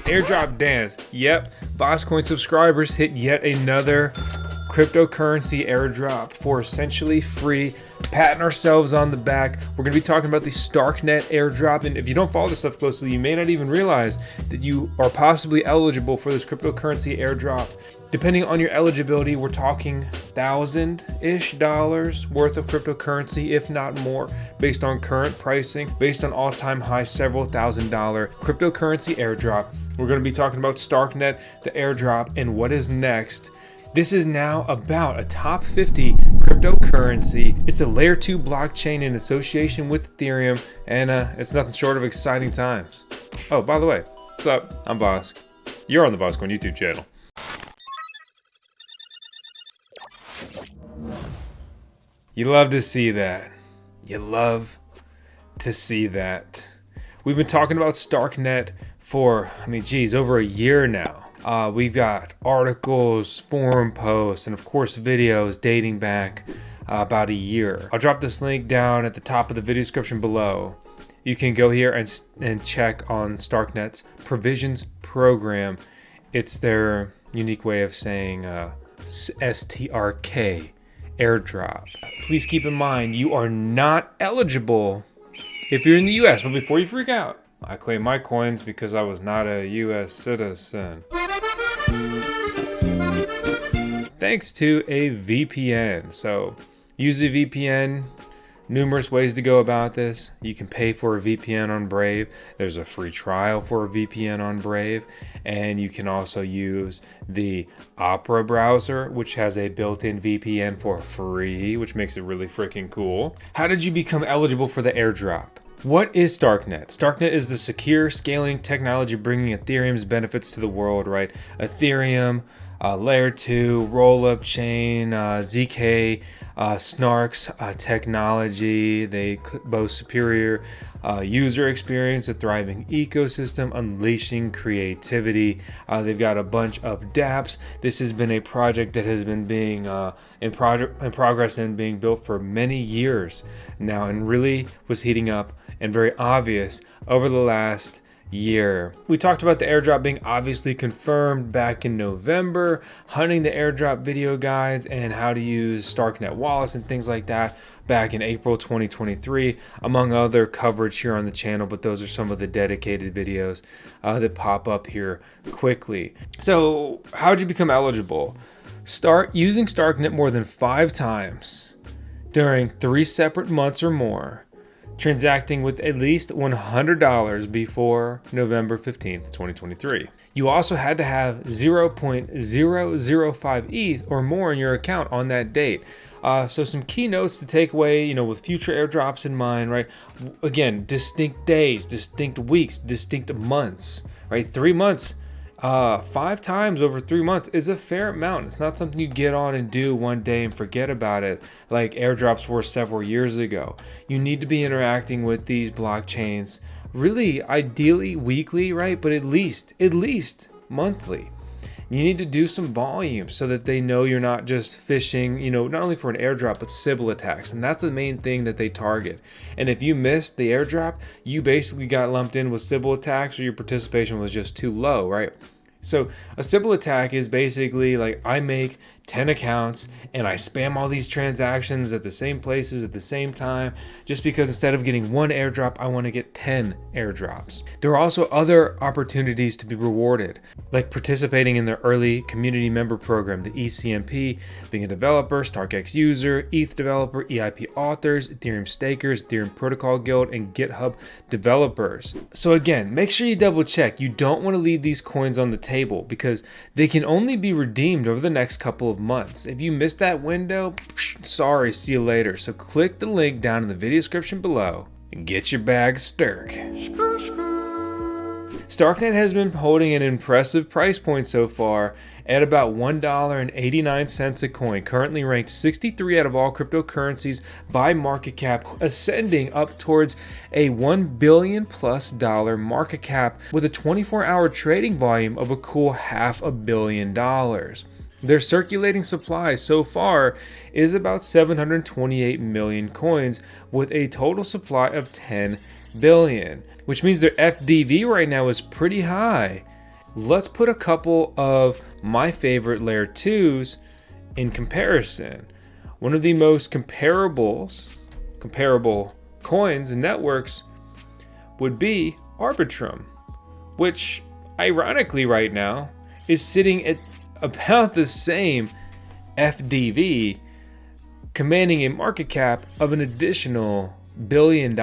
Airdrop dance. Yep, Voskcoin subscribers hit yet another cryptocurrency airdrop for essentially free. Patting ourselves on the back. We're going to be talking about the Starknet airdrop, and if you don't follow this stuff closely, you may not even realize that you are possibly eligible for this cryptocurrency airdrop. Depending on your eligibility, we're talking $1,000-ish worth of cryptocurrency, if not more, based on current pricing, based on all-time high several $1,000 cryptocurrency airdrop. We're going to be talking about Starknet, the airdrop, and what is next. This is now about a top 50 cryptocurrency. It's a layer 2 blockchain in association with Ethereum, and it's nothing short of exciting times. Oh, by the way, what's up? I'm Vosk. You're on the Voskcoin YouTube channel. You love to see that. You love to see that. We've been talking about Starknet for, over a year now. We've got articles, forum posts, and of course videos dating back about a year. I'll drop this link down at the top of the video description below. You can go here and check on Starknet's provisions program. It's their unique way of saying STRK airdrop. Please keep in mind you are not eligible if you're in the US, but before you freak out, I claim my coins because I was not a US citizen. Thanks to a VPN. So use a VPN. Numerous ways to go about this. You can pay for a VPN on Brave. There's a free trial for a VPN on Brave. And you can also use the Opera browser, which has a built-in VPN for free, which makes it really freaking cool. How did you become eligible for the airdrop? What is Starknet? Starknet is the secure scaling technology bringing Ethereum's benefits to the world, right? Ethereum, layer 2, rollup chain, ZK, Snark's technology. They boast superior user experience, a thriving ecosystem, unleashing creativity. They've got a bunch of dApps. This has been a project that has been being in progress and being built for many years now, and really was heating up and very obvious over the last year. We talked about the airdrop being obviously confirmed back in November, hunting the airdrop video guides and how to use Starknet wallets and things like that back in April 2023, among other coverage here on the channel, but those are some of the dedicated videos that pop up here quickly. So how did you become eligible? Start using Starknet more than 5 times during 3 separate months or more, transacting with at least $100 before November 15th, 2023. You also had to have 0.005 ETH or more in your account on that date. So some key notes to take away, with future airdrops in mind, right? Again, distinct days, distinct weeks, distinct months, right? 3 months. 5 times over 3 months is a fair amount. It's not something you get on and do one day and forget about it like airdrops were several years ago. You need to be interacting with these blockchains really ideally weekly, right? But at least monthly. You need to do some volume so that they know you're not just fishing, not only for an airdrop, but Sybil attacks. And that's the main thing that they target. And if you missed the airdrop, you basically got lumped in with Sybil attacks, or your participation was just too low, right? So a Sybil attack is basically like I make 10 accounts and I spam all these transactions at the same places at the same time, just because instead of getting 1 airdrop, I want to get 10 airdrops. There are also other opportunities to be rewarded, like participating in their early community member program, the ECMP, being a developer, StarkX user, ETH developer, EIP authors, Ethereum stakers, Ethereum protocol guild, and GitHub developers. So again, make sure you double check. You don't want to leave these coins on the table because they can only be redeemed over the next couple of months. If you missed that window, sorry, see you later. So click the link down in the video description below and get your bag STRK. Starknet has been holding an impressive price point so far at about $1.89 a coin, currently ranked 63 out of all cryptocurrencies by market cap, ascending up towards a $1 billion+ market cap with a 24-hour trading volume of a cool $500 million. Their circulating supply so far is about 728 million coins with a total supply of 10 billion, which means their FDV right now is pretty high let's put a couple of my favorite layer 2s in comparison. One of the most comparable coins and networks would be Arbitrum, which ironically right now is sitting at about the same FDV, commanding a market cap of an additional $1 billion.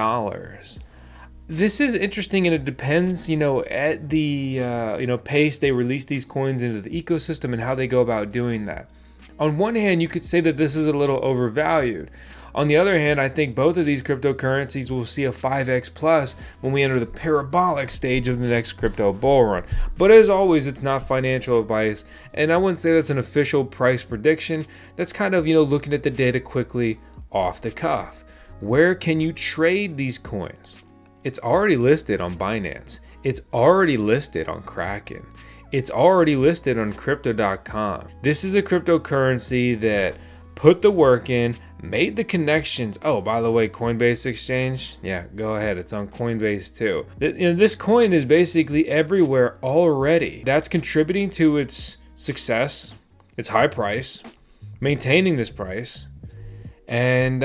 This is interesting, and it depends, at the pace they release these coins into the ecosystem and how they go about doing that. On one hand, you could say that this is a little overvalued. On the other hand, I think both of these cryptocurrencies will see a 5x plus when we enter the parabolic stage of the next crypto bull run. But as always, it's not financial advice, and I wouldn't say that's an official price prediction. That's kind of, looking at the data quickly off the cuff. Where can you trade these coins? It's already listed on Binance. It's already listed on Kraken. It's already listed on crypto.com. This is a cryptocurrency that put the work in, made the connections. Oh, by the way, Coinbase Exchange, yeah, go ahead. It's on Coinbase too. This coin is basically everywhere already. That's contributing to its success, its high price, maintaining this price, and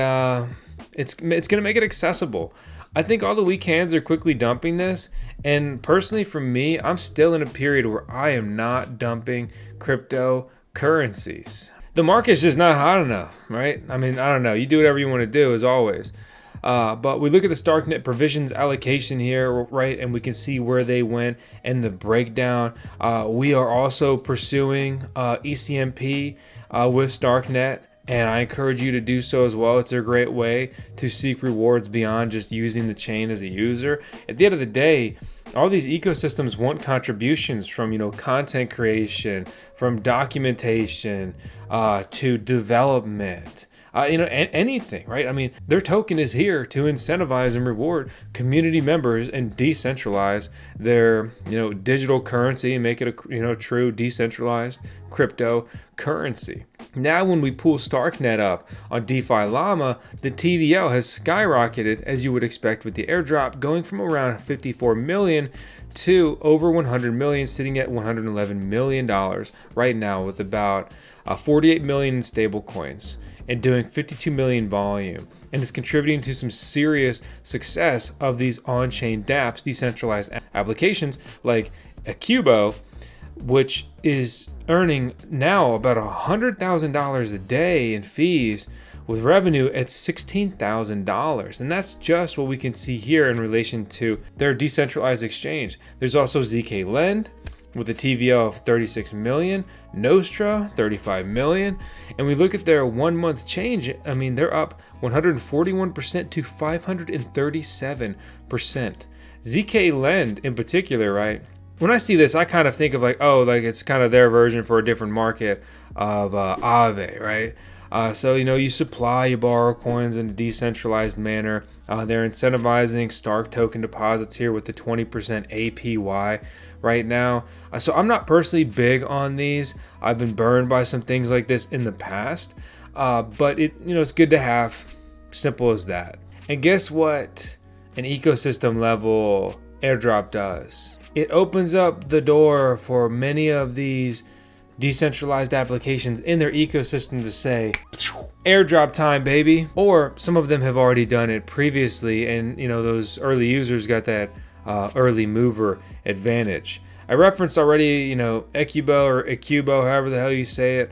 it's going to make it accessible. I think all the weak hands are quickly dumping this, and personally for me, I'm still in a period where I am not dumping cryptocurrencies. The market's just not hot enough, right? I mean, I don't know. You do whatever you want to do, as always. But we look at the Starknet provisions allocation here, right? And we can see where they went and the breakdown. We are also pursuing ECMP with Starknet, and I encourage you to do so as well. It's a great way to seek rewards beyond just using the chain as a user. At the end of the day, all these ecosystems want contributions from, content creation, from documentation, to development, anything, right? I mean, their token is here to incentivize and reward community members and decentralize their, digital currency and make it a, true decentralized cryptocurrency. Now, when we pull Starknet up on DeFi Llama, the TVL has skyrocketed, as you would expect with the airdrop, going from around 54 million to over 100 million, sitting at $111 million right now, with about 48 million in stable coins and doing 52 million volume. And it's contributing to some serious success of these on-chain dApps, decentralized applications like Ekubo, which is earning now about $100,000 a day in fees, with revenue at $16,000. And that's just what we can see here in relation to their decentralized exchange. There's also ZK Lend with a TVL of 36 million, Nostra 35 million, and we look at their 1 month change. I mean, they're up 141% to 537%. ZK Lend in particular, right? When I see this, I kind of think of it's kind of their version for a different market of Aave, right? So, you supply, you borrow coins in a decentralized manner. They're incentivizing Stark token deposits here with the 20% APY right now. So I'm not personally big on these. I've been burned by some things like this in the past, but it's good to have. Simple as that. And guess what an ecosystem level airdrop does? It opens up the door for many of these decentralized applications in their ecosystem to say, airdrop time, baby. Or some of them have already done it previously, and those early users got that early mover advantage. I referenced already, Ekubo or Ekubo, however the hell you say it,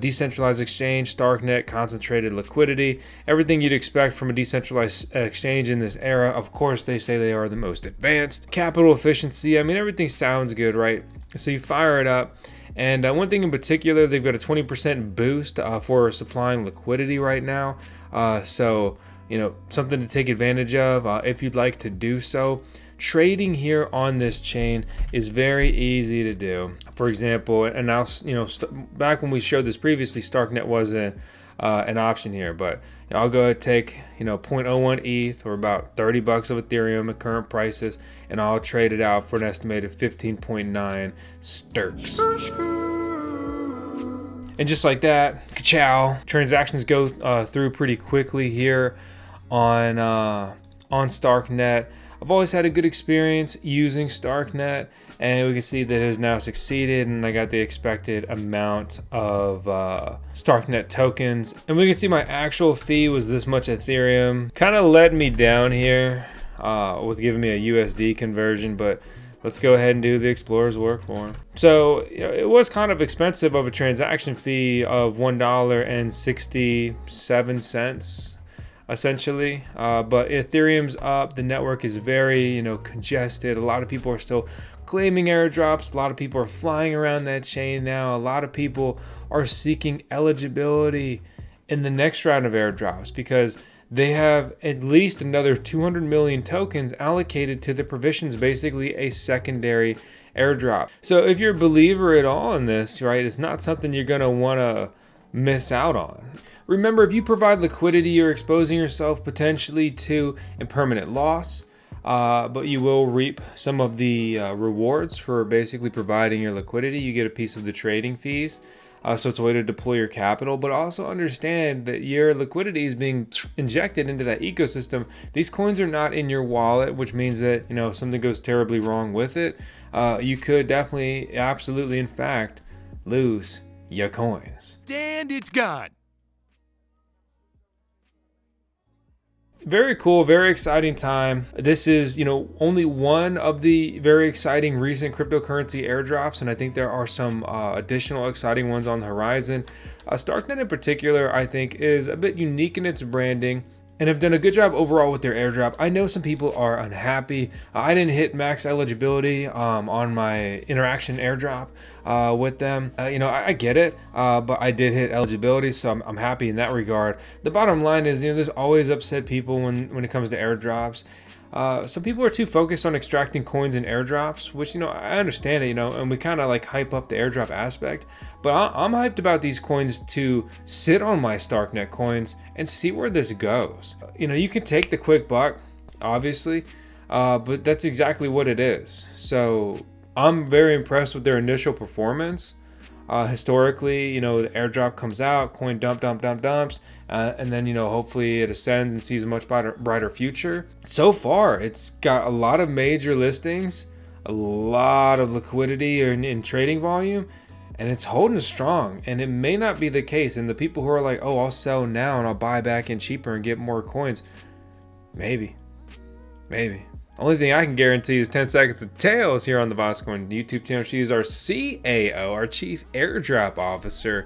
decentralized exchange, Starknet, concentrated liquidity, everything you'd expect from a decentralized exchange in this era. Of course, they say they are the most advanced. Capital efficiency, I mean, everything sounds good, right? So you fire it up. And one thing in particular, they've got a 20% boost for supplying liquidity right now. So, something to take advantage of if you'd like to do so. Trading here on this chain is very easy to do. For example, and now, back when we showed this previously, Starknet wasn't an option here, but I'll go ahead and take 0.01 ETH or about $30 of Ethereum at current prices, and I'll trade it out for an estimated 15.9 STRKs. And just like that, ka-chow, transactions go through pretty quickly here on Starknet. I've always had a good experience using Starknet, and we can see that it has now succeeded, and I got the expected amount of Starknet tokens. And we can see my actual fee was this much Ethereum. Kind of let me down here with giving me a USD conversion, but let's go ahead and do the explorer's work for him. So it was kind of expensive of a transaction fee of $1.67 essentially, but Ethereum's up. The network is very congested. A lot of people are still claiming airdrops. A lot of people are flying around that chain now. A lot of people are seeking eligibility in the next round of airdrops because they have at least another 200 million tokens allocated to the provisions, basically a secondary airdrop. So if you're a believer at all in this, right, it's not something you're going to want to miss out on. Remember, if you provide liquidity, you're exposing yourself potentially to impermanent loss, but you will reap some of the rewards for basically providing your liquidity. You get a piece of the trading fees. So it's a way to deploy your capital, but also understand that your liquidity is being injected into that ecosystem. These coins are not in your wallet, which means that, if something goes terribly wrong with it, you could definitely, absolutely, in fact, lose your coins. And it's gone. Very cool, very exciting time. This is, only one of the very exciting recent cryptocurrency airdrops, and I think there are some additional exciting ones on the horizon. Starknet in particular, I think, is a bit unique in its branding and have done a good job overall with their airdrop. I know some people are unhappy. I didn't hit max eligibility on my interaction airdrop with them. I get it, but I did hit eligibility, so I'm happy in that regard. The bottom line is, there's always upset people when it comes to airdrops. Some people are too focused on extracting coins in airdrops, which, I understand it, and we kind of like hype up the airdrop aspect, but I'm hyped about these coins to sit on my Starknet coins and see where this goes. You can take the quick buck, obviously, but that's exactly what it is. So I'm very impressed with their initial performance. Historically, the airdrop comes out, coin dumps, and then, hopefully it ascends and sees a much brighter future. So far, it's got a lot of major listings, a lot of liquidity in trading volume, and it's holding strong. And it may not be the case. And the people who are like, oh, I'll sell now and I'll buy back in cheaper and get more coins, maybe. Only thing I can guarantee is 10 seconds of tails here on the Voskcoin YouTube channel. She is our CAO, our Chief Airdrop Officer.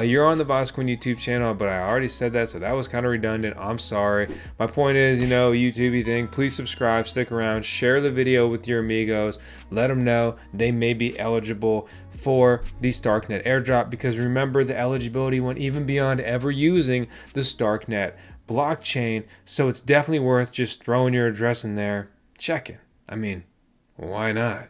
You're on the Voskcoin YouTube channel, but I already said that, so that was kind of redundant. I'm sorry. My point is, YouTubey thing, please subscribe, stick around, share the video with your amigos, let them know they may be eligible for the Starknet airdrop, because remember, the eligibility went even beyond ever using the Starknet blockchain, so it's definitely worth just throwing your address in there. Check it. I mean, why not?